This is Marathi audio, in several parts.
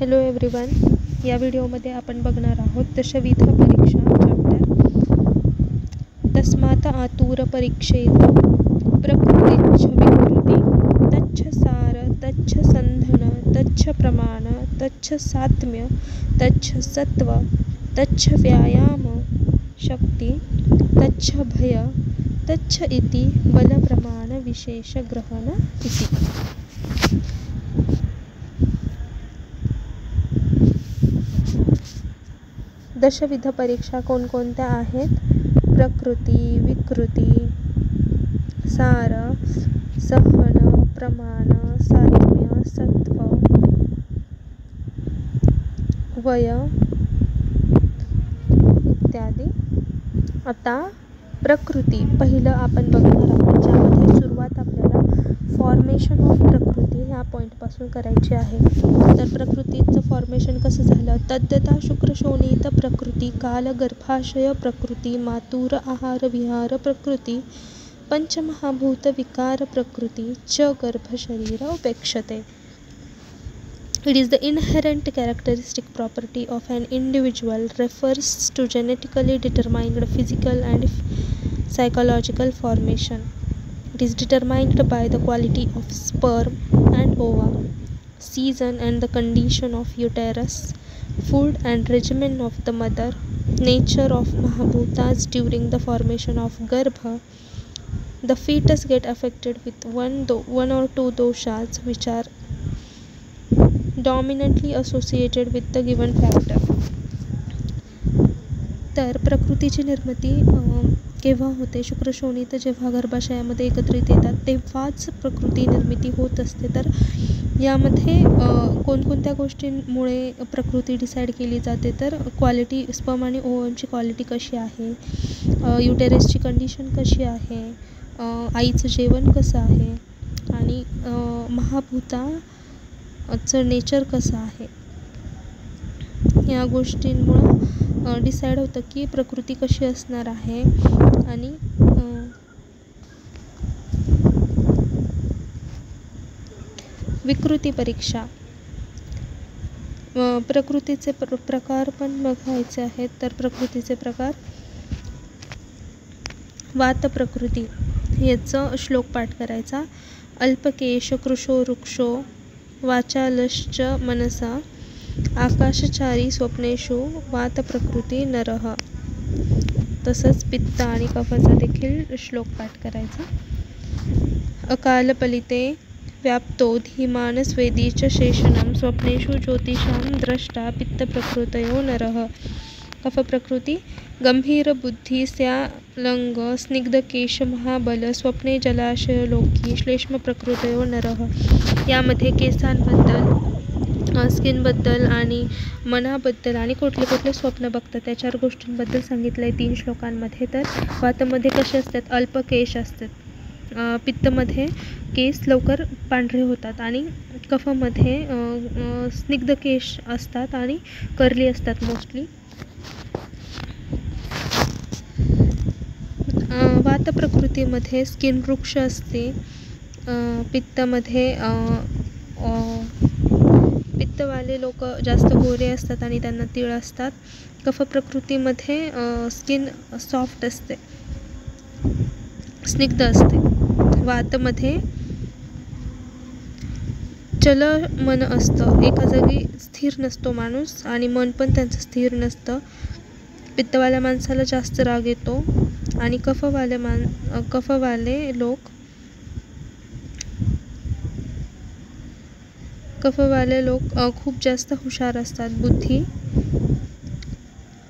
हॅलो एव्हरीवन, या व्हिडिओमध्ये आपण बघणार आहोत दशविध परीक्षा चॅप्टर तस्मात् आतुर परीक्षेत प्रकृतिच्छ विकृती तच्छ सार तच्छ संधन तच्छ प्रमाण तच्छ सात्म्य तच्छ सत्व तच्छ व्यायाम शक्ती तच्छ भय तच्छ इति बल प्रमाण विशेष ग्रहण इति। दशविध परीक्षा कोणकोणत्या आहेत? प्रकृती, विकृती, सार, सहन, प्रमाण, सात्म्य, सत्व, वय इत्यादी। आता प्रकृती पहिलं आपण बघणार आहोत, ज्यामध्ये सुरुवात आपल्याला फॉर्मेशन ऑफ प्रकृती ह्या पॉईंटपासून करायची आहे। तर प्रकृतीचं फॉर्मेशन कसं झालं? तद्यथा शुक्रशोणित प्रकृती, काल गर्भाशय प्रकृती, मातुर आहार विहार प्रकृती, पंचमहाभूत विकार प्रकृती च गर्भशरीर उपेक्षते। It is the inherent characteristic property of an individual, refers to genetically determined physical and psychological formation. It is determined by the quality of sperm and ova, season and the condition of uterus, food and regimen of the mother, nature of mahabhutas during the formation of garbha. The fetus get affected with one or two doshas which are dominantly associated with the given factor. तर प्रकृतीची निर्मिती केव्हा होते? शुक्रशोणित जेव्हा गर्भाशयामध्ये एकत्रित येतात तेव्हाच प्रकृती निर्मिती होत असते। तर यामध्ये कोणकोणत्या गोष्टींमुळे प्रकृती डिसाईड केली जाते? तर क्वालिटी, स्पर्म आणि ओव्हमची क्वालिटी कशी आहे, युटेरसची कंडिशन कशी आहे, आईचं जेवण कसं आहे आणि महाभूताचं नेचर कसं आहे, या गोष्टींमुळं डिसाईड होतं की प्रकृती कशी असणार आहे। आणि विकृती परीक्षा, प्रकृतीचे प्रकार पण बघायचे आहेत। तर प्रकृतीचे प्रकार, वात प्रकृती, याचं श्लोक पाठ करायचा। अल्पकेश कृशो वृक्षो वाचालश्च मनसा आकाशचारी स्वप्नेषु वात प्रकृती नरः। तसंच पित्त आणि कफाचा देखील श्लोक पाठ करायचा। अकालपलिते व्याप्तो धीमान स्वेदी च शेषणं स्वप्नेषु ज्योतिषां द्रष्टा पित्त प्रकृतयो नरः। कफ प्रकृती, गंभीर बुद्धी स्यालंग स्निग्धकेश महाबल स्वप्ने जलाशय लोकी श्लेष्म प्रकृतयो नरः। यामध्ये केसांबद्दल, स्किनबद्दल आणि मनाबद्दल आणि कुठले कुठले स्वप्न बघतात त्या 4 गोष्टींबद्दल सांगितलं आहे 3 श्लोकांमध्ये। तर वातामध्ये कसे असतात? अल्प केश असतात, पित्तमध्ये केस लवकर पांढरे होतात आणि कफमध्ये स्निग्ध केश असतात आणि कर्ली असतात मोस्टली। वात प्रकृतीमध्ये स्किन वृक्ष असते, पित्तमध्ये पित्तवाले लोक जास्त गोरे असतात आणि त्यांना तीळ असतात। कफ प्रकृतीमध्ये स्किन सॉफ्ट असते, स्निग्ध असते। वातमध्ये चल मन असतं, एका जागी स्थिर नसतो माणूस आणि मन पण त्यांचं स्थिर नसतं। पित्तवाल्या माणसाला जास्त राग येतो आणि कफवाले लोक खूप जास्त हुशार असतात, बुद्धी।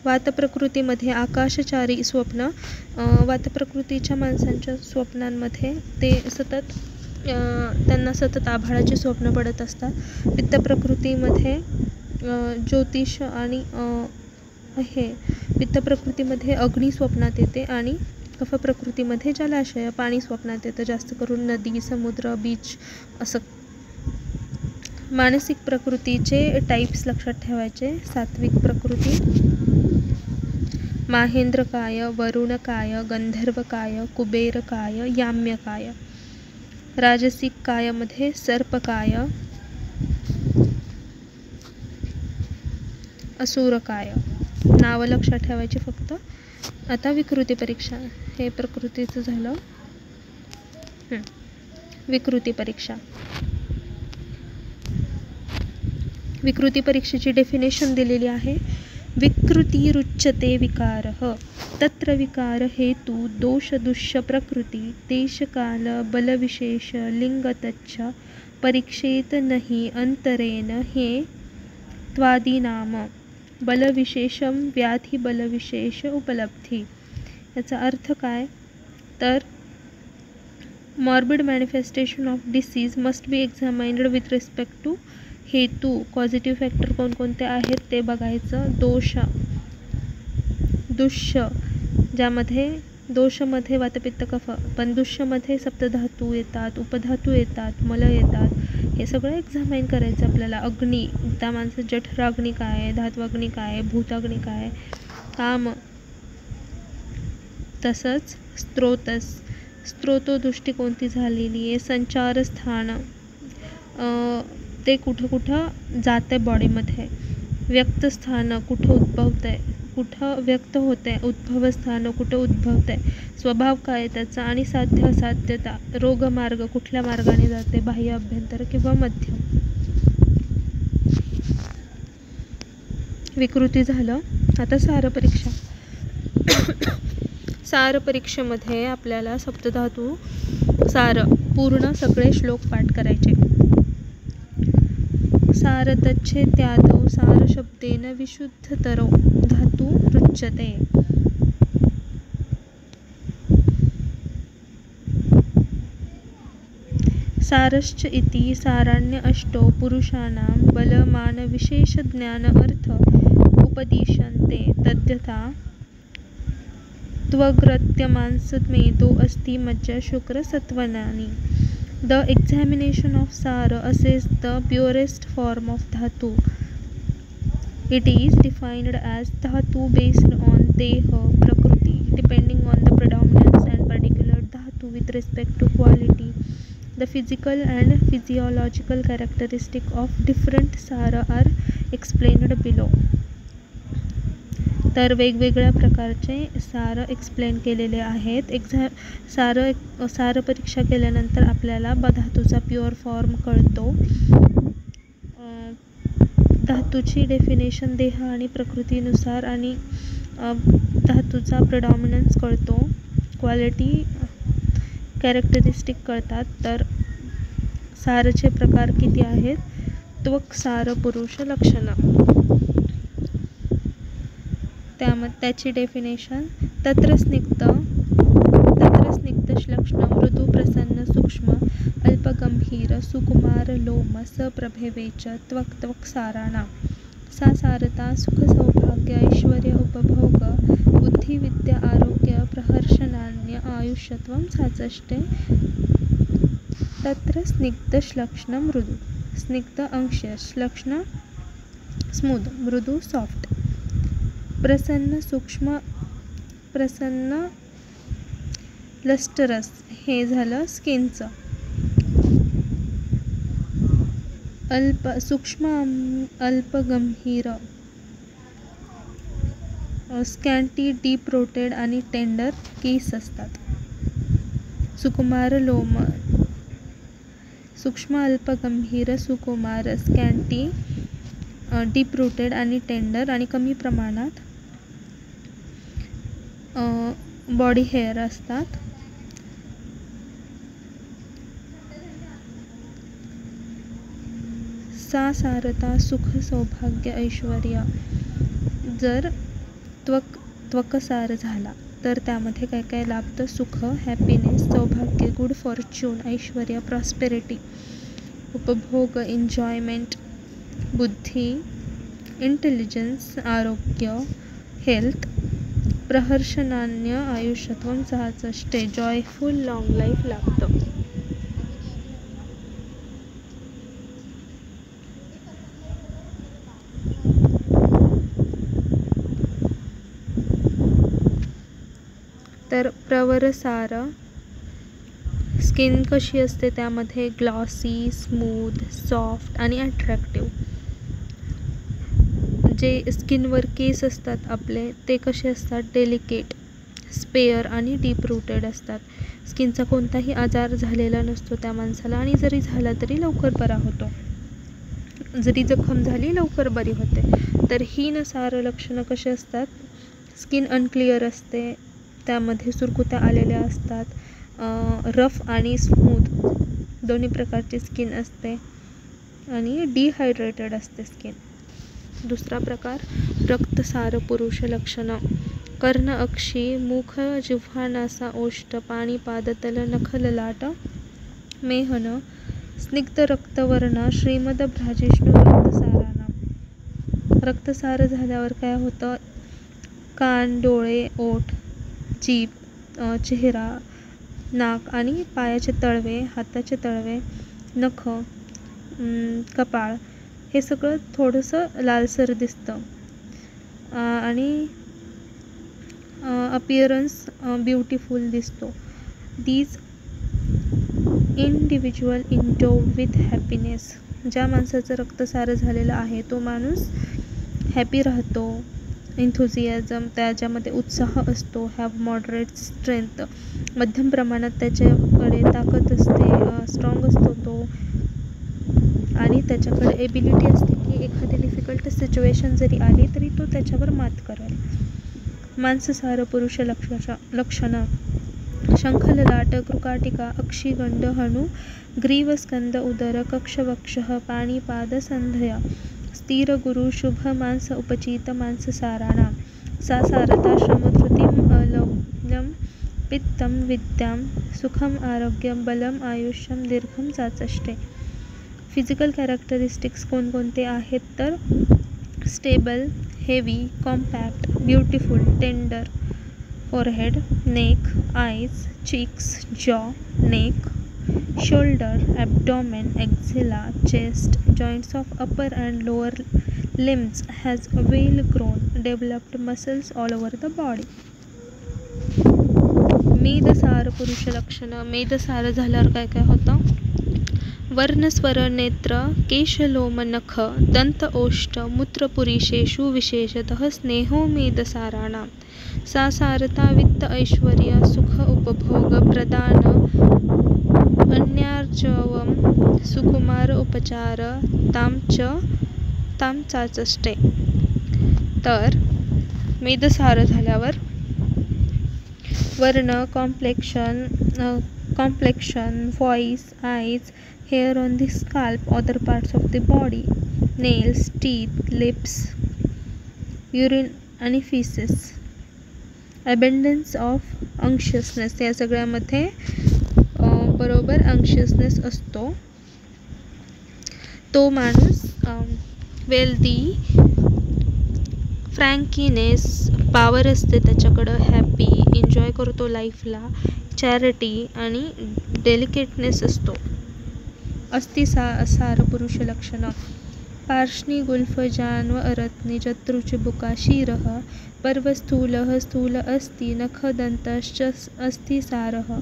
वातप्रकृतीमध्ये आकाशचारी स्वप्न, वातप्रकृतीच्या माणसांच्या स्वप्नांमध्ये त्यांना सतत आभाळाची स्वप्न पडत असतात। पित्तप्रकृतीमध्ये ज्योतिष आणि पित्तप्रकृतीमध्ये अग्नी स्वप्नात येते आणि कफप्रकृतीमध्ये जलाशय, पाणी स्वप्नात येतं, जास्त करून नदी, समुद्र, बीच असं। मानसिक प्रकृतीचे टाइप्स लक्षात ठेवायचे। सात्विक प्रकृती, माहेंद्रकाय, वरुणकाय, गंधर्वकाय, कुबेरकाय, याम्यकाय। राजसिक कायामध्ये सर्पकाय, असुरकाय. नावं लक्षात ठेवायची फक्त. आता विकृती परीक्षा. हे प्रकृतीचं झालं. विकृती परीक्षा. विकृती परीक्षेची डेफिनेशन दिलेली आहे. विकृतिरुच्यते विकारः तत्र विकार हेतु दोष दुष्य प्रकृती देशकाल बलविशेष लिंगतच्च परीक्षेत नहि अंतरेण हे त्वादीनाम बलविशेषम व्याधी बलविशेष उपलब्धी. याचा अर्थ काय तर morbid manifestation of disease must be examined with respect to हेतू. पॉझिटिव्ह फॅक्टर कोणकोणते आहेत ते बघायचं. दोष दुष्य ज्यामध्ये दोषमध्ये वातपित्त कफ पण दुष्यमध्ये सप्तधातू येतात, उपधातू येतात, मल येतात. हे सगळं एक्झामाइन करायचं आपल्याला. अग्नी त्या माणसं जठराग्नी काय आहे, धात्वाग्नी काय आहे, भूताग्नी काय आहे, काम. तसंच स्त्रोतोदृष्टी कोणती झालेली आहे, संचारस्थान ते कुठं जाते बॉडीमध्ये, व्यक्तस्थान कुठं उद्भवतं आहे, कुठं व्यक्त होतं आहे, उद्भवस्थान कुठं उद्भवतं आहे, स्वभाव काय त्याचा, आणि साध्य असाध्यता, रोगमार्ग कुठल्या मार्गाने जाते, बाह्य अभ्यंतर किंवा मध्यम. विकृती झालं. आता सार परीक्षा. सार परीक्षेमध्ये आपल्याला सप्तधातू सार पूर्ण सगळे श्लोक पाठ करायचे. सारतच्छे त्यादौ सार शब्देन विशुद्धतरो धातू रुच्यते. सारश्च इति साराण्य अष्टौ पुरुषाणां बलमान विशेष ज्ञान अर्थ उपदिश्यन्ते तद्यथा त्वग्रत्यमांसमेदो अस्ति मज्जा शुक्र सत्वनानि. The examination of Sara assesses the purest form of Dhatu. It is defined as Dhatu based on Deha Prakriti, depending on the predominance and particular Dhatu with respect to quality. The physical and physiological characteristics of different Sara are explained below. तर वेगवेगळ्या प्रकारचे सार एक्सप्लेन केलेले आहेत. सार परीक्षा केल्यानंतर आपल्याला धातूचा प्युअर फॉर्म कळतो. धातूची डेफिनेशन देह आणि प्रकृतीनुसार आणि धातूचा प्रेडॉमिनन्स कळतो. क्वालिटी कॅरेक्टरिस्टिक कळतात. तर सारचे प्रकार किती आहेत. त्वक सार पुरुष लक्षण त्याची डेफिनेशन तत्र स्निग्ध श्लक्ष्ण मृदू प्रसन्न सूक्ष्म अल्पगंभीर सुकुमार लोम सप्रभेवे च त्वक साराणां. सा सारता सुख सौभाग्य ऐश्वर्य उपभोग बुद्धी विद्या आरोग्य प्रहर्षनान्य आयुष्यत्वं साचष्टे. तत्र स्निग्ध श्लक्ष्ण मृदू. स्निग्ध अंश, श्लक्ष्ण स्मूथ, मृदू सॉफ्ट. प्रसन्न सूक्ष्म प्रसन्न लस्टरस हे झालं स्किनचं. सूक्ष्म अल्पगंभीर स्कॅन्टी डीप रोटेड आणि टेंडर केस असतात. सुकुमार लोम सूक्ष्म अल्पगंभीर सुकुमार स्कॅन्टी डीप रूटेड आणि टेंडर आणि कमी प्रमाणात बॉडी हेअर असतात. सा सारता सुख सौभाग्य ऐश्वर्य. जर त्वकसार झाला तर त्यामध्ये काय काय लाभतं. सुख, हॅपीनेस, सौभाग्य, गुड फॉर्च्यून, ऐश्वर्य, प्रॉस्पेरिटी, उपभोग, एन्जॉयमेंट, बुद्धी, इंटेलिजन्स, आरोग्य, हेल्थ, प्रहर्षनान्य आयुष्यत्वं साचष्टे, जॉयफुल लॉंग लाईफ लाभतं. तर प्रवरसार स्किन कशी असते त्यामध्ये ग्लॉसी, स्मूथ, सॉफ्ट आणि अट्रॅक्टिव्ह. जे स्किनवर केस असतात आपले ते कसे असतात, डेलिकेट, स्पेअर आणि डीप रूटेड असतात. स्किनचा कोणताही आजार झालेला नसतो त्या माणसाला, आणि जरी झाला तरी लवकर बरा होतो. जरी जखम झाली लवकर बरी होते. तर हीनसार लक्षणं कशी असतात, स्किन अनक्लिअर असते, त्यामध्ये सुरकुत्या आलेल्या असतात, रफ आणि स्मूथ दोन्ही प्रकारची स्किन असते, आणि डिहायड्रेटेड असते स्किन. दुसरा प्रकार रक्तसार पुरुष लक्षणं. कर्ण, अक्षी, मुख, जिव्हा, नासा, ओष्ठ, पाणी, पाद, तल, नख, ललाट, मेहन, स्निग्ध रक्तवर्ण, श्रीमद भ्राजिष्णू रक्तसाराना. रक्तसार झाल्यावर काय होतं, कान, डोळे, ओठ, जीभ, चेहरा, नाक आणि पायाचे तळवे, हाताचे तळवे, नख, कपाळ हे सगळं थोडंसं लालसर दिसतं, आणि अपिअरन्स ब्युटिफुल दिसतो. These individual endow with happiness. ज्या माणसाचं रक्तसार झालेलं आहे तो माणूस हॅपी राहतो, एन्थुझियाझम त्याच्यामध्ये उत्साह असतो, हॅव मॉडरेट स्ट्रेंथ मध्यम प्रमाणात त्याच्याकडे ताकद असते, स्ट्रॉंग असतो तो, आणि त्याच्याकडे एबिलिटी असते की एखादी डिफिकल्ट सिच्युएशन जरी आली तरी तो त्याच्यावर मात करेल. मांससार पुरुष लक्षणं. शंख, ललाट, कृकाटिका, अक्षिगंड, हणू, ग्रीव, स्कंद, उदर, कक्ष, वक्षः, पाणी, पाद, संधया, स्थिर, गुरु, शुभ, मांस, उपचित, मांससाराणां. सासारता, श्रमधृतिं, लौल्यं, पित्तं, विद्यां, सुखम, आरोग्यम, बलम, आयुष्यम, दीर्घम, चाचष्टे. फिजिकल कॅरेक्टरिस्टिक्स कोणकोणते आहेत तर stable, heavy, compact, beautiful, tender, forehead, neck, eyes, cheeks, jaw, neck, shoulder, abdomen, axilla, chest, joints of upper and lower limbs has well grown developed muscles all over the body. मेदसार पुरुष लक्षणं. मेदसार झाल्यावर काय काय होतं, वर्ण, स्वर, नेत्र, केश, लोम, नख, दंत, ओष्ठ, मूत्रपुरीशेषु विशेषतः स्नेहो मेदसाराणां. सासारता, वित्त, ऐश्वर्य, सुख, उपभोग, प्रदान, अन्यार्जवम, सुकुमार, उपचार, ताम चाचष्टे. तर मेदसार झाल्यावर वर्ण, complexion, voice, eyes, hair on the scalp, other parts of the body, nails, teeth, lips, urine आणि feces. Abundance of anxiousness, या सगळ्यामध्ये बरोबर anxiousness असतो. तो माणूस वेल्दी, फ्रँकीनेस, पॉवर असते त्याच्याकडं, हॅपी, एन्जॉय करतो लाईफला, चॅरिटी आणि डेलिकेटनेस असतो. अस्थिसार पुरुष लक्षणं. पार्ष्णी, गुल्फ, जान्व, अरत्नी, जत्रू, चिबुका, शिरः, पर्व, स्थूलः, स्थूल अस्ति, नख, दन्तश्च अस्थिसारः.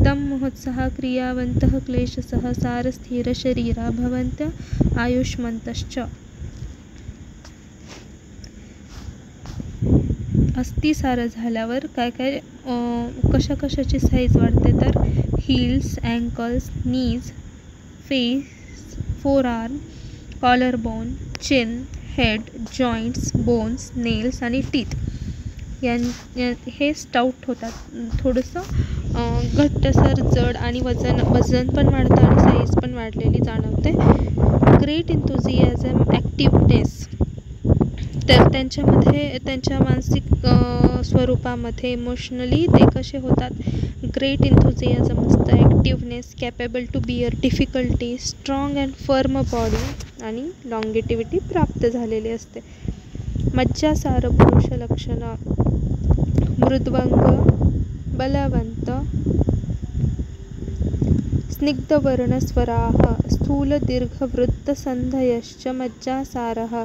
तं महोत्साह, क्रियावन्तः, क्लेशसः, सार, स्थिर शरीरा भवन्त्यः आयुष्मन्तश्च. अस्थिसार झाल्यावर काय काय कशाची साईज वाढते तर हील्स, अँकल्स, नीज, फेस, फोरआर्म, कॉलर बोन, चिन, हेड, जॉईंट्स, बोन्स, नेल्स आणि टीथ हे स्टाउट होतात. थोडंसं घट्टसर, जड आणि वजन पण वाढतं आणि साईज पण वाढलेली जाणवते. ग्रेट एन्थुझियाझम, ॲक्टिव्हनेस, तर त्यांच्यामध्ये त्यांच्या मानसिक स्वरूपामध्ये इमोशनली ते कसे होतात, ग्रेट एन्थुझियाझम असतं, activeness, capable to bear difficulty, strong and firm body आणि लॉंगेटिव्हिटी प्राप्त झालेली असते. मज्जासार पुरुष लक्षणं. मृद्वंग, बलवंत, स्निग्धवर्णस्वराः, स्थूल, दीर्घ, वृत्त, संधयश्च मज्जासारः.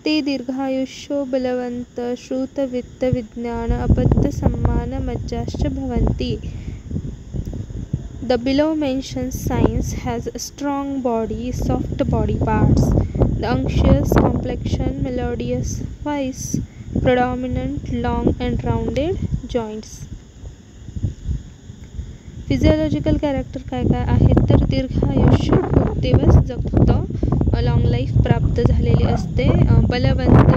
ते दीर्घायुष्यो, बलवंत, श्रुत, वित्त, विज्ञान, अपत्य, सम्मान, मज्जाश्च भवन्ति. The below mentioned signs has a strong body, soft body parts, The unctuous complexion, melodious voice, predominant long and rounded joints. Physiological character काय काय आहेत तर दीर्घ आयुष्य, खूप दिवस जगतं, लॉंग लाईफ प्राप्त झालेली असते, बलवंत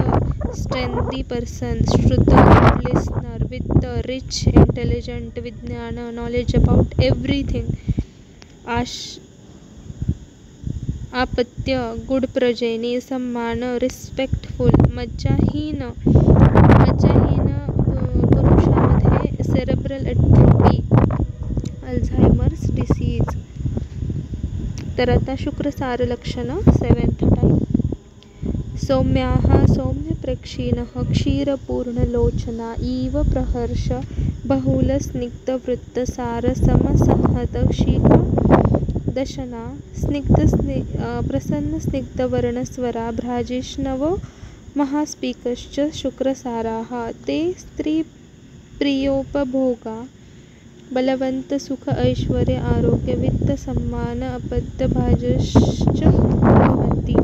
स्ट्रेंथी पर्सन, श्रुत लिस्नर, वित्त, रिच, इंटेलिजंट, विज्ञान, नॉलेज अबाउट एव्हरीथिंग, आपत्य, गुड प्रजेनी, सम्मान, रिस्पेक्टफुल, मज्जाहीन पुरुषामध्ये सेरेब्रल एट्रोफी, अल्झायमर्स डिसीज. तर आता शुक्रसार लक्षणं 7th टाईप. सौम्याः सौम्यप्रेक्षिणः क्षीरपूर्णलोचना इव प्रहर्ष बहुलस्निग्धवृत्तसारसमसंहतशीकदशना प्रसन्नस्निग्धवर्णस्वरा भ्राजिष्णवो महास्पीकश्च शुक्रसाराः. ते स्त्रीप्रियोपभोगा, बलवंत, सुख, ऐश्वर्य, आरोग्य, वित्त, सम्मान, अपत्यभाजश्च भवन्ति.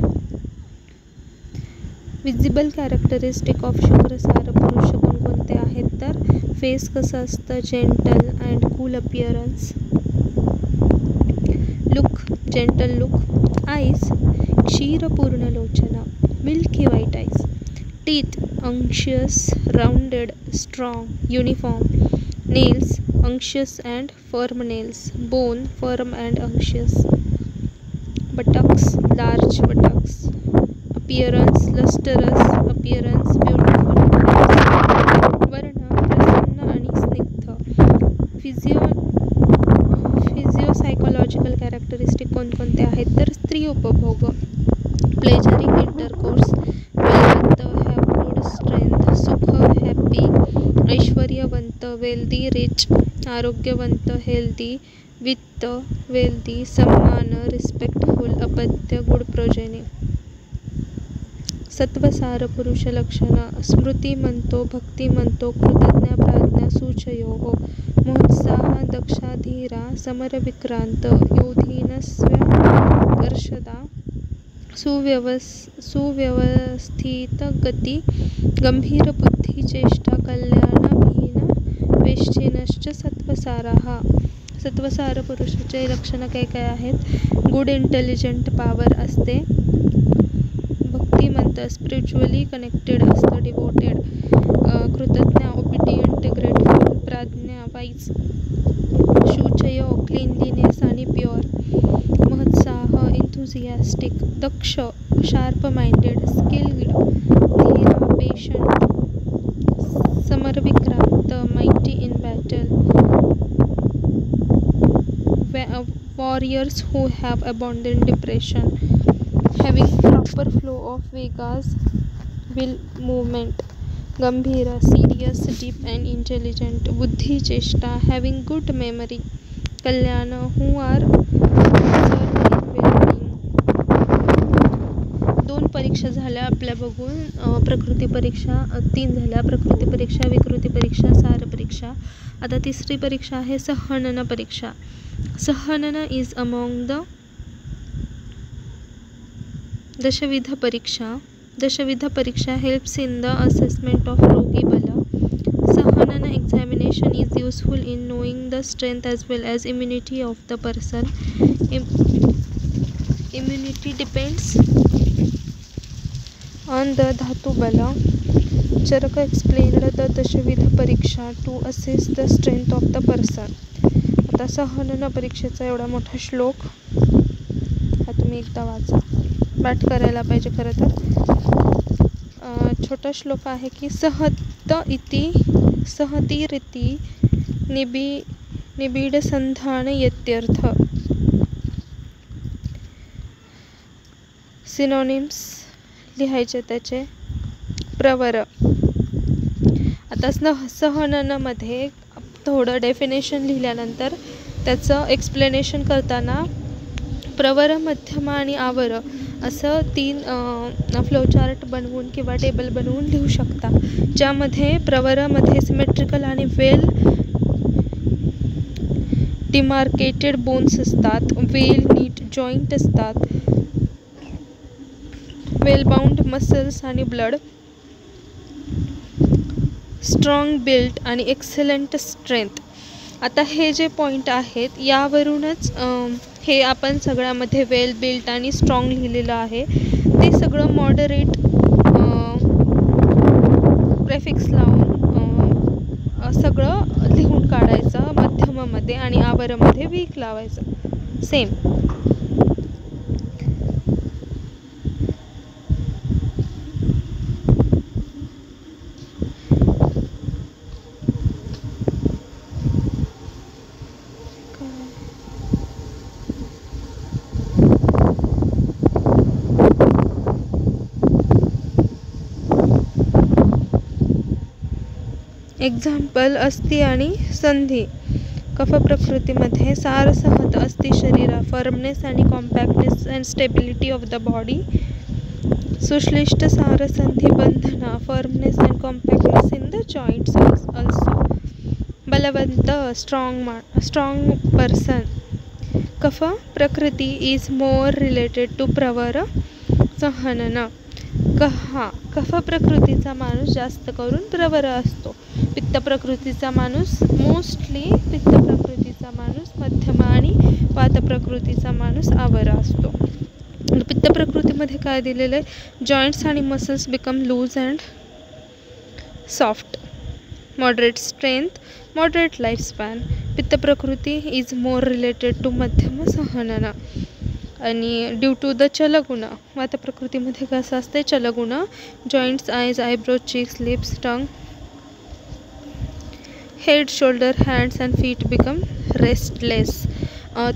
विजिबल कॅरेक्टरिस्टिक ऑफ शुक्रसार पुरुष कोणकोणते आहेत तर फेस कसं असतं, gentle and cool appearance, look, gentle look, eyes, क्षीरपूर्ण लोचना, milky white eyes, teeth, anxious, rounded, strong, uniform, nails, anxious and firm nails, bone, firm and anxious, buttocks, large buttocks, appearance, lustrous appearance, beautiful appearance, वर्ण, प्रसन्न आणि स्निग्ध. फिजिओसायकोलॉजिकल कॅरेक्टरिस्टिक कोणकोणते आहेत तर स्त्री उपभोग, प्लेजरिंग इंटरकोर्स, बलवंत, हॅव गुड स्ट्रेंथ, सुख, हॅपी, ऐश्वर्यवंत, वेल्दी, रिच, आरोग्यवंत, हेल्दी, वित्त, वेल्दी, सम्मान, रिस्पेक्टफुल, अपत्य, गुड प्रोजेनी. सत्वसार पुरुष लक्षणं स्मृतिमंतो, भक्तिमंतो, कृतज्ञ, प्राज्ञ, सूचयोः, मोत्साह, दक्षा, धीरा, समरविक्रांत, योधीनस्व्यकर्षदा, सुव्यवस्थितगती, गंभीरबुद्धी, चेष्टा, कल्याणहीन, वेश्चिनश्च सत्वसाराः. सत्वसार पुरुषाचे लक्षणं काय काय आहेत, गुड इंटेलिजंट पॉवर असते, भक्तिमंत, स्पिरिच्युअली कनेक्टेड असतं, डिवोटेड, कृतज्ञ, ओबिडियंट, ग्रेटफुल, प्राज्ञ, वाईज, शुचयो, क्लीनलीनेस आणि प्युअर, महत्साह, एन्थुझियास्टिक, दक्ष, शार्प माइंडेड, स्किल्ड, धीरा, पेशंट, समरविक्रांत, mighty in battle, warriors who have abandoned depression, having proper flow of vegas, will movement, gambhira, serious, deep and intelligent, buddhi, cheshta, having good memory, kalyana, who are concerned in well-being. 2 परीक्षा झाल्या आपल्या बघून, प्रकृती परीक्षा 3 झाल्या, प्रकृती परीक्षा, विकृती परीक्षा, सार परीक्षा. आता तिसरी परीक्षा आहे सहनन परीक्षा. सहनन इज अमॉंग द दशविध परीक्षा. दशविध परीक्षा helps in the assessment of रोगी बल. Sahanana examination is useful in knowing the strength as well as immunity of the person. Immunity depends on the dhatu bala. Charaka explained the dashvidha pariksha to assess the strength of the person. आता सहनन परीक्षेचा एवढा मोठा श्लोक हा तुम्ही एकदा वाचा, पाठ करायला पाहिजे खरं तर. छोटा श्लोक आहे की सहतीरिति निबिड संधान यत्यर्थ. सिनोनिम्स लिहायचे त्याचे. प्रवर. आता सहननमध्ये थोडं डेफिनेशन लिहिल्यानंतर त्याचं एक्सप्लेनेशन करताना प्रवर, मध्यम आणि आवर असं 3 फ्लोचार्ट बनवून किंवा टेबल बनवून लिहू शकता, ज्यामध्ये प्रवरामध्ये सिमेट्रिकल आणि वेल डिमार्केटेड बोन्स असतात, वेल नीट जॉईंट असतात, वेल बाउंड मसल्स आणि ब्लड, स्ट्रॉंग बिल्ट आणि एक्सलंट स्ट्रेंथ. आता हे जे पॉईंट आहेत यावरूनच हे आपण सगळ्यामध्ये वेल बिल्ट आणि स्ट्रॉंग लिहिलेलं आहे. ते सगळं मॉडरेट प्रेफिक्स लावून सगळं लिहून काढायचं मध्यमामध्ये आणि आवरमध्ये वीक लावायचं सेम. एक्झाम्पल अस्थि आणि संधी. कफ प्रकृतीमध्ये सारसहत अस्ति शरीर, फर्मनेस आणि compactness and stability of the body. सुश्लिष्ट सारसंधी बंधना, firmness and compactness in the joints also. बलवंत स्ट्रॉंग पर्सन. कफ प्रकृती इज मोर रिलेटेड टू प्रवर सहनन. कफ प्रकृतीचा माणूस जास्त करून प्रवर असतो. पित्त प्रकृतीचा माणूस मध्यम आणि वात प्रकृतीचा माणूस आवरा असतो. पित्त प्रकृतीमध्ये काय दिलेलं आहे? जॉईंट्स आणि muscles become loose and soft. Moderate strength, moderate life span. Pitta prakriti is more related to मध्यम सहनन. आणि ड्यू टू द चलगुण. वात प्रकृतीमध्ये कसं असते? चलगुण. जॉईंट्स, आयज, eyebrows, cheeks, lips, tongue. Head, shoulder, hands and feet become restless.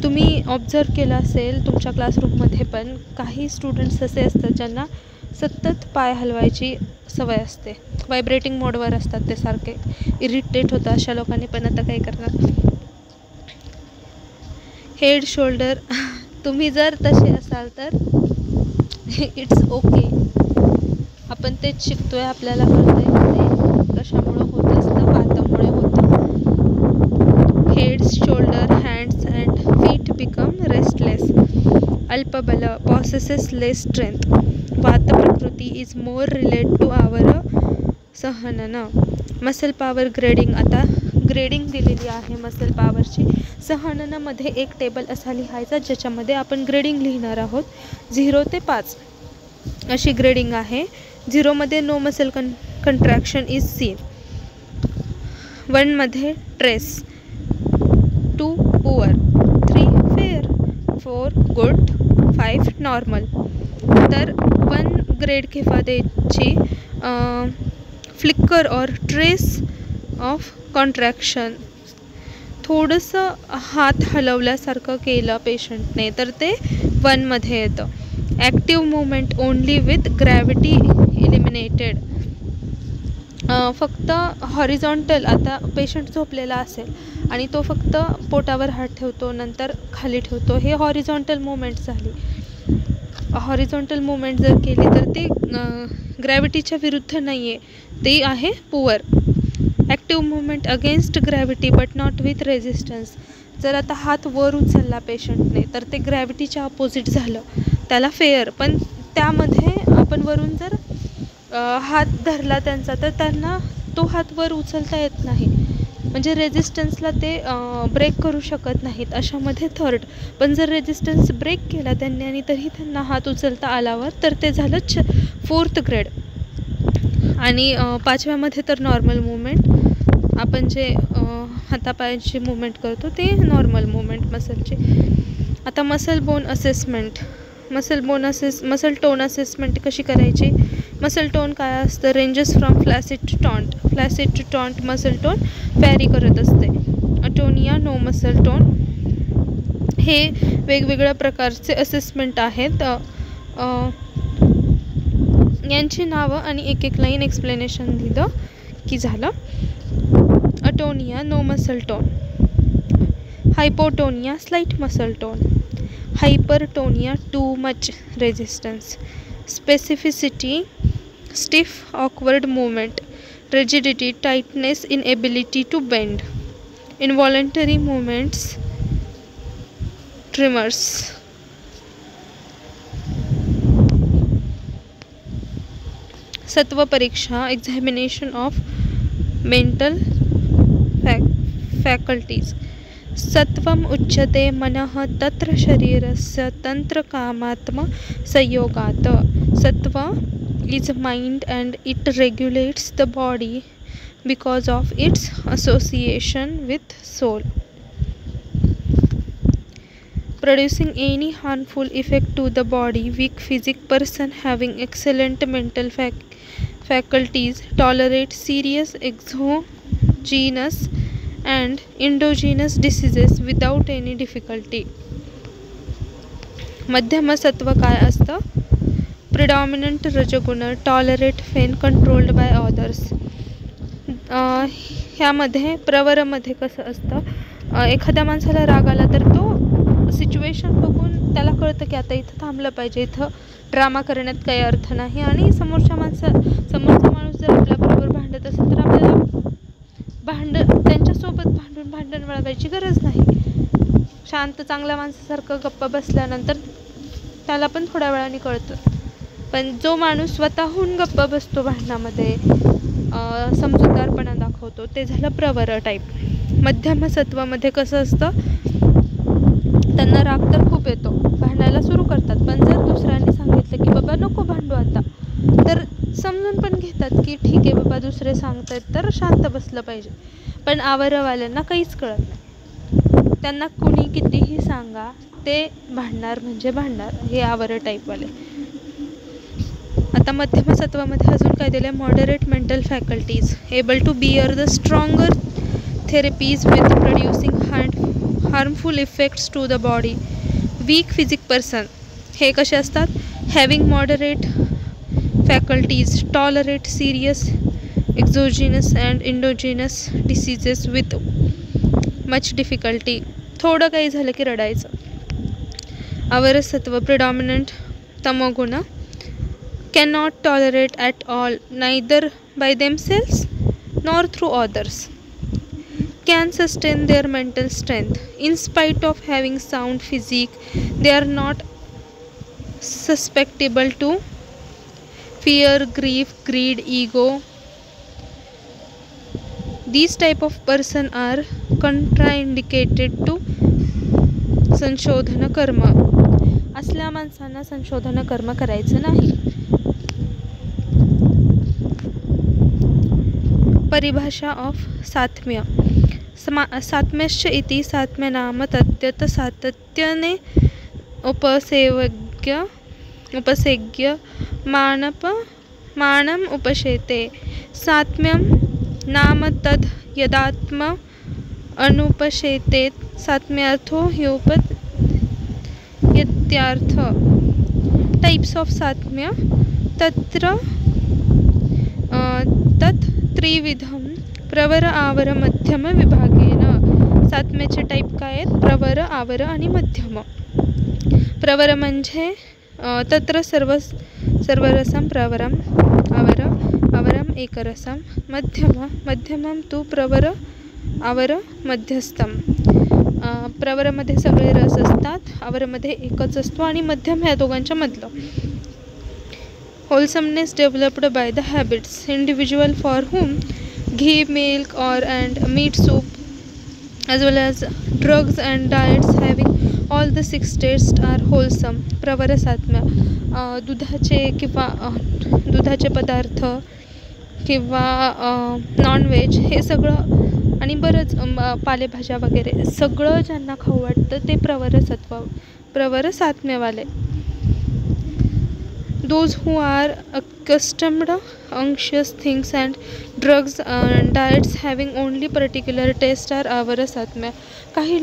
तुम्ही ऑब्झर्व केलं असेल तुमच्या क्लासरूममध्ये पण काही स्टुडंट्स असे असतात ज्यांना सतत पाय हलवायची सवय असते. व्हायब्रेटिंग मोडवर असतात ते सारखे. इरिटेट होतं अशा लोकांनी, पण आता काय करणार. Head, shoulder. तुम्ही जर तसे असाल तर इट्स ओके. आपण तेच शिकतोय, आपल्याला कळतंय ते कशामुळं होत असतं. वातामुळे होतं. Heads, shoulder, hands and feet become restless. अल्पबल, पॉसेसेस लेस स्ट्रेंथ. वात प्रकृती is more relate to our सहनन. Muscle power grading. आता ग्रेडिंग दिलेली आहे मसल पॉवरची. सहननामध्ये एक टेबल असा लिहायचा ज्याच्यामध्ये आपण ग्रेडिंग लिहिणार आहोत. 0 ते 5 अशी ग्रेडिंग आहे. 0 मध्ये नो मसल कंट्रॅक्शन इज सीन. 1 मध्ये trace, 2 poor, 3 fair, 4 good, 5 normal. तर 1 ग्रेड केव्हा द्यायची? फ्लिकर और ट्रेस ऑफ कॉन्ट्रॅक्शन. थोडंसं हात हलवल्यासारखं केलं पेशंटने तर ते 1 मध्ये येतं. Active movement only with gravity eliminated. फक्त हॉरिझॉन्टल. आता पेशंट झोपलेला असेल आणि तो फक्त पोटावर हात ठेवतो, नंतर खाली ठेवतो, हे हॉरिझॉन्टल मूवमेंट झाली. हॉरिझॉन्टल मूवमेंट जर केली तर ते ग्रॅव्हिटीच्या विरुद्ध नाही आहे, ते आहे poor. Active movement against gravity but not with resistance. जर आता हात वर उचलला पेशंटने तर ते ग्रॅव्हिटीच्या अपोजिट झालं, त्याला फेअर. पण त्यामध्ये आपण वरून जर हात धरला त्यांचा तर त्यांना तो हात वर उचलता येत नाही, म्हणजे रेझिस्टन्सला ते ब्रेक करू शकत नाहीत. अशामध्ये थर्ड. पण जर रेझिस्टन्स ब्रेक केला त्यांनी आणि तरी त्यांना हात उचलता आल्यावर तर ते झालं 4th ग्रेड. आणि 5व्यामध्ये तर नॉर्मल मूवमेंट. आपण जे हातापायांची मूवमेंट करतो ते नॉर्मल मूवमेंट मसलची. आता मसल टोन असेसमेंट कशी करायची? मसल टोन काय असतं? Ranges from फ्लॅसिड to taunt. फ्लॅसिड to taunt muscle tone vary करत असते. अटोनिया, नो मसल टोन. हे वेगवेगळ्या प्रकारचे असेसमेंट आहेत. यांची नावं आणि एक लाईन एक्सप्लेनेशन दिलं की झालं. Atonia, no muscle tone. Hypotonia, slight muscle tone. Hypertonia, too much resistance. Specificity, stiff awkward movement. Rigidity, tightness, inability to bend. Involuntary movements, tremors. सत्व परीक्षा एक्झामिनेशन ऑफ मेंटल फॅकल्टीज. सत्वम उच्यते मनः तत्र शरीरस्य तंत्र कामात्म संयोगात. सत्व is mind and it regulates the body because of its association with soul, producing any harmful effect to the body. Weak physic person having excellent mental faculties tolerate serious exogenous and endogenous diseases without any difficulty. मध्यम सत्व काय असतं? प्रिडॉमिनंट रजगुण tolerate pain controlled by others. ह्यामध्ये प्रवरमध्ये कसं असतं, एखाद्या माणसाला राग आला तर तो सिच्युएशन बघून त्याला कळतं की आता इथं थांबलं पाहिजे, इथं ड्रामा करण्यात काही अर्थ नाही, आणि समोरचा माणूस जर आपल्याबरोबर भांडत असेल तर आपल्याला त्यांच्यासोबत भांडण वळवायची गरज नाही. शांत चांगल्या माणसासारखं गप्पा बसल्यानंतर त्याला पण थोड्या वेळाने कळतं. पण जो माणूस स्वतःहून गप्प बसतो भांडणामध्ये, समजूतदारपणा दाखवतो, ते झालं प्रवर टाईप. मध्यम सत्वामध्ये कसं असतं, त्यांना राग तर खूप येतो, भांडायला सुरू करतात, पण जर दुसऱ्यांनी सांगितलं की बाबा नको भांडू आता, तर समजून पण घेतात की ठीक आहे बाबा दुसरे सांगतायत तर शांत बसलं पाहिजे. पण आवरवाल्यांना काहीच कळत नाही, त्यांना कुणी कितीही सांगा ते भांडणार म्हणजे भांडणार, हे आवर टाईपवाले. आता मध्यम सत्वामध्ये अजून काय दिलं आहे, moderate mental faculties able to bear the stronger therapies with producing harmful effects to the body. Weak physique person हे कसे असतात, having moderate faculties tolerate serious exogenous and endogenous diseases with much difficulty. थोडं काही झालं की रडायचं. अवरसत्व प्रिडॉमिनंट तमोगुण cannot tolerate at all, neither by themselves nor through others, can sustain their mental strength. In spite of having sound physique, they are not susceptible to fear, grief, greed, ego. These type of person are contraindicated to संशोधन कर्म. असल्या माणसांना संशोधन कर्म करायचं नाही. परिभाषा ऑफ सात्म्य. सात्म्यश्च इति सात्म्य नाम तद्यत सातत्यने उपसेव्य मानम उपशेते. सात्म्यम नाम तद यदात्म अनुपशेते सात्म्यार्थो ह्युपद्यत्यर्थ. टाइप्स ऑफ सात्म्य तत्र तत् त्रिविधम प्रवर आवर मध्यम विभागेन. सात्म्याचे टाईप काय आहेत, प्रवर आवर आणि मध्यम. प्रवर म्हणजे तत्र सर्वरसम प्रवरम आवरम एकरसम. मध्यमम तु प्रवर आवर मध्यस्थम. प्रवरमध्ये सगळे रस असतात, आवरमध्ये एकच असतो, आणि मध्यम ह्या दोघांच्या मधलं. Wholesomeness developed by the habits. Individual for whom ghee, milk or and meat soup as well as drugs and diets having all the 6 tastes are wholesome. प्रवर सात्म्य. दुधाचे पदार्थ किंवा नॉनव्हेज हे सगळं आणि बरंच पालेभाज्या वगैरे सगळं ज्यांना खाऊ वाटतं ते प्रवर सात्म्यवाले. Those who are accustomed anxious things and drugs and diets having only particular taste are अवरसात्म्य. काही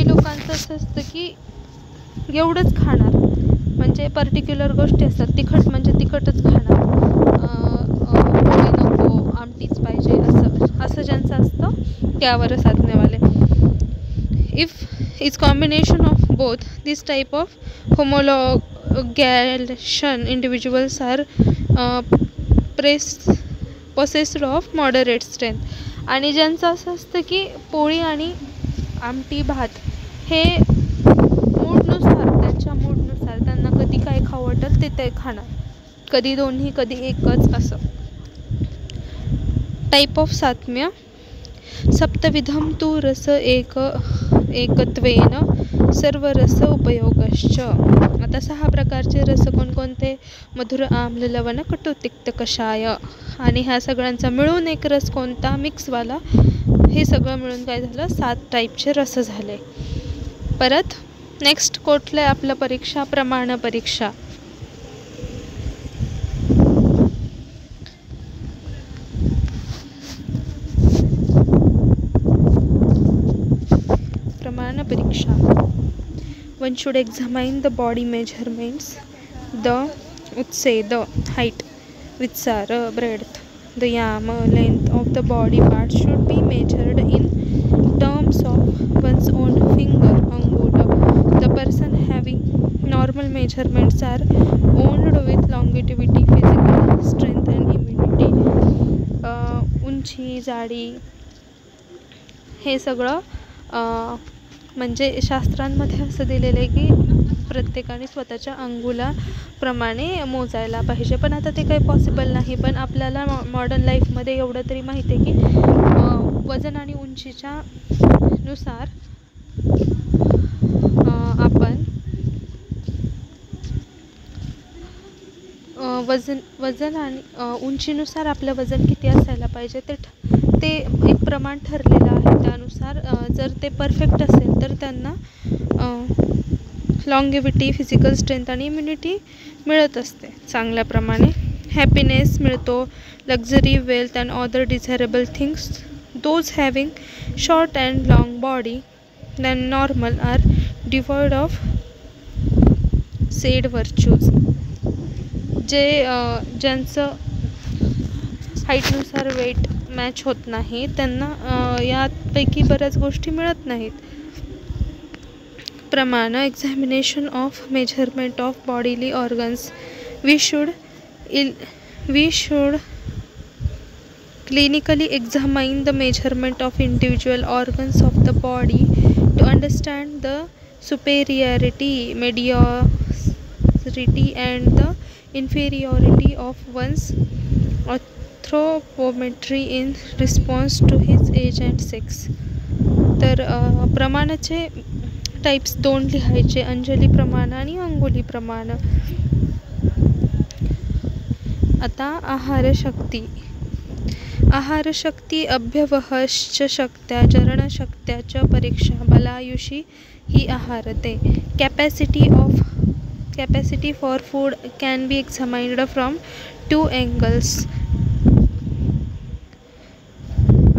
लोकांचं असं असतं की एवढंच खाणार, म्हणजे पर्टिक्युलर गोष्टी असतात, तिखट म्हणजे तिखटच खाणार, पोळी नको आमटीच पाहिजे, असं ज्यांचं असतं ते अवरसात्म्यवाले. If is combination of both this type of homologation individuals are possessed of moderate strength. आणि ज्यांचं असं असतं की पोळी आणि आमटी भात हे त्यांच्या मूडनुसार त्यांना कधी काय खाऊ ते खाणार, कधी दोन्ही कधी एकच असं. Type of सात्म्य. सप्तविधम तु रस एकत्वेन सर्व रस उपयोगश्च. आता 6 प्रकारचे रस कोणकोणते? मधुर, आम्ल, लवण, कटु, तिक्त, कषाय. आणि ह्या सगळ्यांचा मिळून एक रस कोणता? मिक्सवाला. हे सगळं मिळून काय झालं? 7 टाईपचे रस झाले. परत नेक्स्ट कुठलं आहे आपलं परीक्षा? प्रमाण परीक्षा. प्रमाण परीक्षा. One should examine the body measurements, the utsed, height, vitsar, breadth, the yam, length of the body parts should be measured in terms of one's own finger, angula. The person having normal measurements are owned with longevity, physical strength and immunity. उंची, जाडी हे सगळं म्हणजे शास्त्रांमध्ये असं दिलेलं आहे की प्रत्येकाने स्वतःच्या अंगुलाप्रमाणे मोजायला पाहिजे. पण आता ते काही पॉसिबल नाही. पण आपल्याला मॉडर्न लाईफमध्ये एवढं तरी माहिती आहे की वजन आणि उंचीच्या नुसार आपण वजन आणि उंचीनुसार आपलं वजन किती असायला पाहिजे ते एक प्रमाण ठरलेलं आहे. त्यानुसार जर ते परफेक्ट असेल तर त्यांना लॉंगेविटी, फिजिकल स्ट्रेंथ आणि इम्युनिटी मिळत असते चांगल्याप्रमाणे. हॅपीनेस मिळतो, luxury, wealth and other desirable things. Those having short and long body than normal are devoid of said virtues. ज्यांचं हाईटनुसार वेट मॅच होत नाही त्यांना यापैकी बऱ्याच गोष्टी मिळत नाहीत. प्रमाण. Examination of measurement of bodily organs. We should clinically examine the measurement of individual organs of the body to understand the superiority, mediocrity and the inferiority of one's anthropometry in response to his age and sex. तर प्रमाणाचे टाईप्स 2 लिहायचे, अंजली प्रमाण आणि अंगुली प्रमाण. आता आहारशक्ती. आहारशक्ती अभ्यवहश्च शक्त्या जरणशक्त्या च परीक्षा बलायुषी ही आहारते. Capacity for food can be examined from 2 angles.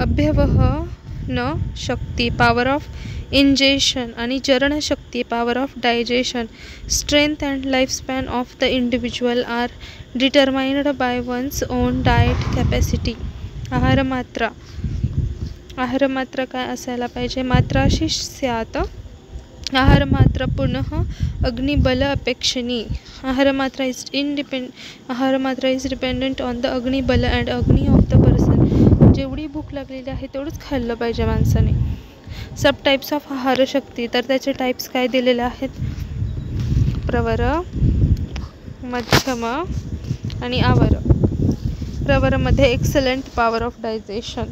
अभ्यवहन शक्ती, पॉवर ऑफ इंजेशन, आणि जरण शक्ती, power of digestion. Strength and lifespan of the individual are determined by one's own diet capacity. आहारमात्रा. आहारमात्रा काय असायला पाहिजे? मात्रा अशी स्यात. आहारमात्रा पुनः अग्निबल अपेक्षिणी. आहारमात्रा इज डिपेंडंट ऑन द अग्निबल अँड अग्नी ऑफ द पर्सन. जेवढी भूक लागलेली आहे तेवढंच खाल्लं पाहिजे माणसाने. सब टाईप्स ऑफ आहारशक्ती. तर त्याचे टाईप्स काय दिलेले आहेत? प्रवर, मध्यम आणि आवर. प्रवरमध्ये excellent power of digestion.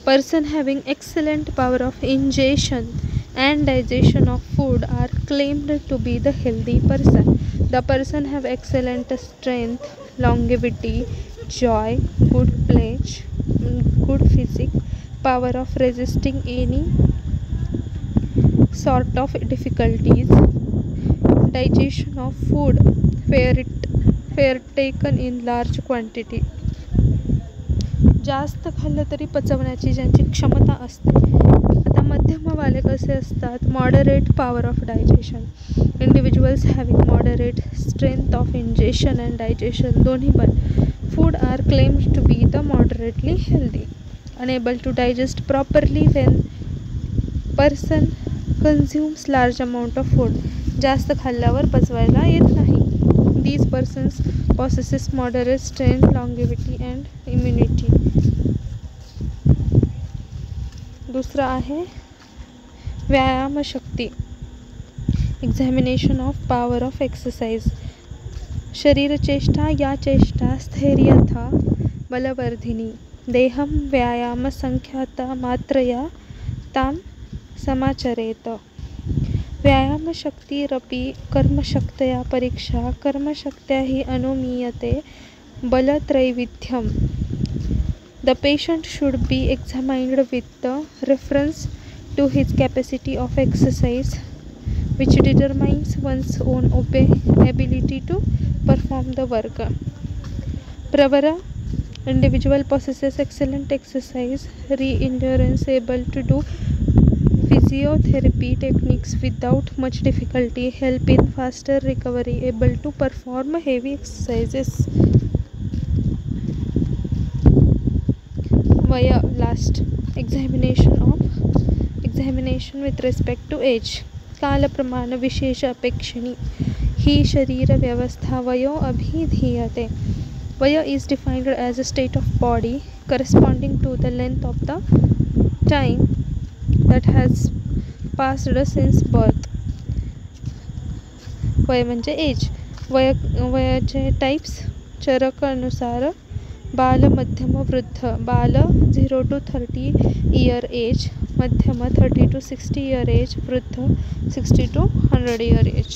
Person having excellent power of ingestion and digestion of food are claimed to be the healthy person. The person have excellent strength, longevity, joy, good pleasure, good physique, power of resisting any sort of difficulties, digestion of food, fare taken in large quantity. जास्त खाल्लं तरी पचवण्याची ज्यांची क्षमता असते. आता मध्यमवाले कसे असतात? Moderate power of digestion. Individuals having moderate strength of ingestion and digestion. दोन्ही पण. Food are claimed to be the moderately healthy. Unable to digest properly when person consumes large amount of food. जास्त खाल्ल्यावर पचवायला येत नाही. These persons possesses moderate strength, longevity and immunity. दुसरा आहे व्यायाम शक्ती. Examination of power of exercise. शरीरचेष्टा या चेष्टा स्थैर्यथा बलवर्धिनी देहं व्यायामसङ्ख्यातमात्रया तां समाचरेत। व्यायामशक्तिरपि कर्मशक्तया परीक्षा कर्मशक्त्या हि अनुमीयते बलत्रैविध्यम्। The patient should be examined with the reference to his capacity of exercise, which determines one's own ability to perform the work. Pravara individual possesses excellent exercise endurance, able to do physiotherapy techniques without much difficulty, help in faster recovery, able to perform heavy exercises. Vaya last examination with respect to age. कालप्रमाण विशेष अपेक्षिणी ही शरीर व्यवस्था वयो अभिधीयते. Vaya is defined as a state of body corresponding to the length of the time that has passed since birth. वय म्हणजे एज. वयाचे टाइप्स चरकानुसार बाल, मध्यम, वृद्ध. बाल 0 to 30 year एज, मध्यम 30 to 60 year एज, वृद्ध 60 to 100 year एज.